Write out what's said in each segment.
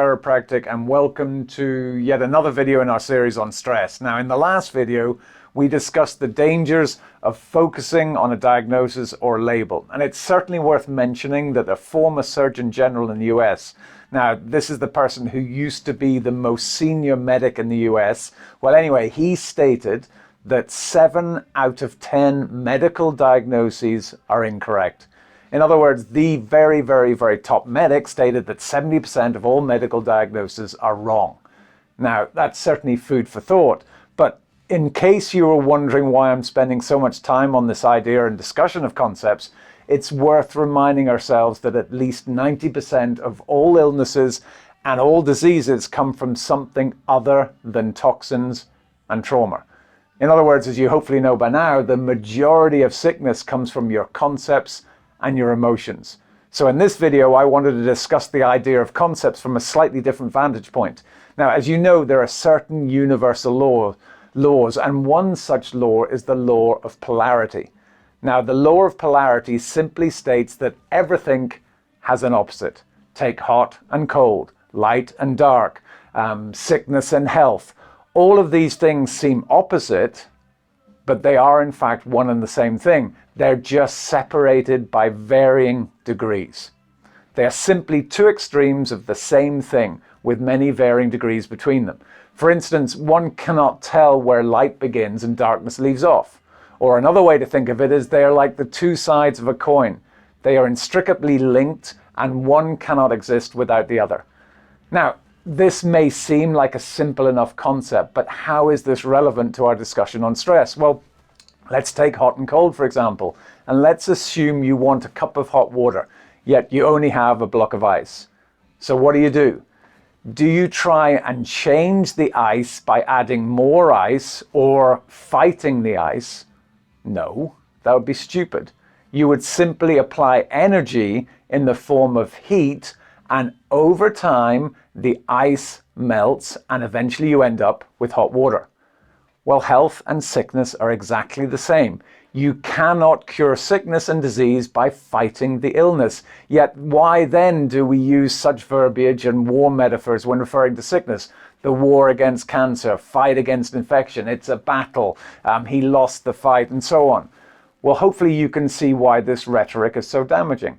Chiropractic, and welcome to yet another video in our series on stress. Now, in the last video, we discussed the dangers of focusing on a diagnosis or label. And it's certainly worth mentioning that a former Surgeon General in the US, now this is the person who used to be the most senior medic in the US. Well, anyway, he stated that 7 out of 10 medical diagnoses are incorrect. In other words, the very, very, very top medic stated that 70% of all medical diagnoses are wrong. Now, that's certainly food for thought, but in case you were wondering why I'm spending so much time on this idea and discussion of concepts, it's worth reminding ourselves that at least 90% of all illnesses and all diseases come from something other than toxins and trauma. In other words, as you hopefully know by now, the majority of sickness comes from your concepts and your emotions. So in this video, I wanted to discuss the idea of concepts from a slightly different vantage point. Now, as you know, there are certain universal laws, and one such law is the law of polarity. Now, the law of polarity simply states that everything has an opposite. Take hot and cold, light and dark, sickness and health. All of these things seem opposite, but they are in fact one and the same thing. They're just separated by varying degrees. They are simply two extremes of the same thing with many varying degrees between them. For instance, one cannot tell where light begins and darkness leaves off. Or another way to think of it is they are like the two sides of a coin. They are inextricably linked and one cannot exist without the other. Now, this may seem like a simple enough concept, but how is this relevant to our discussion on stress? Well, let's take hot and cold, for example, and let's assume you want a cup of hot water, yet you only have a block of ice. So what do? Do you try and change the ice by adding more ice or fighting the ice? No, that would be stupid. You would simply apply energy in the form of heat, and over time, the ice melts and eventually you end up with hot water. Well, health and sickness are exactly the same. You cannot cure sickness and disease by fighting the illness. Yet why then do we use such verbiage and war metaphors when referring to sickness? The war against cancer, fight against infection, it's a battle, he lost the fight, and so on. Well, hopefully you can see why this rhetoric is so damaging.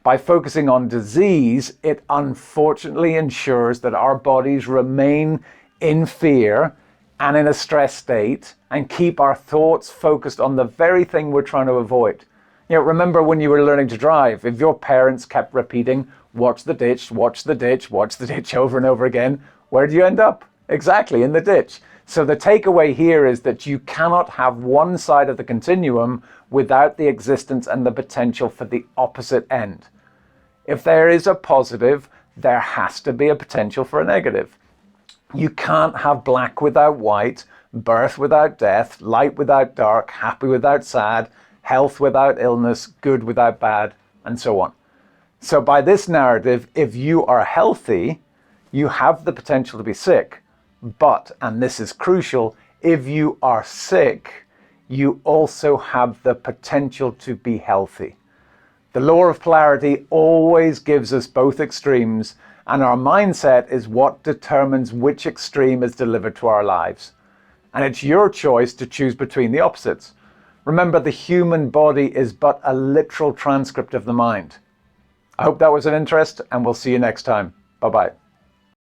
By focusing on disease, it unfortunately ensures that our bodies remain in fear and in a stress state and keep our thoughts focused on the very thing we're trying to avoid. You know, remember when you were learning to drive, if your parents kept repeating, watch the ditch, watch the ditch, watch the ditch over and over again, where do you end up? Exactly, in the ditch. So the takeaway here is that you cannot have one side of the continuum without the existence and the potential for the opposite end. If there is a positive, there has to be a potential for a negative. You can't have black without white, birth without death, light without dark, happy without sad, health without illness, good without bad, and so on. So by this narrative, if you are healthy, you have the potential to be sick. But, and this is crucial, if you are sick, you also have the potential to be healthy. The law of polarity always gives us both extremes, and our mindset is what determines which extreme is delivered to our lives. And it's your choice to choose between the opposites. Remember, the human body is but a literal transcript of the mind. I hope that was of interest, and we'll see you next time. Bye-bye.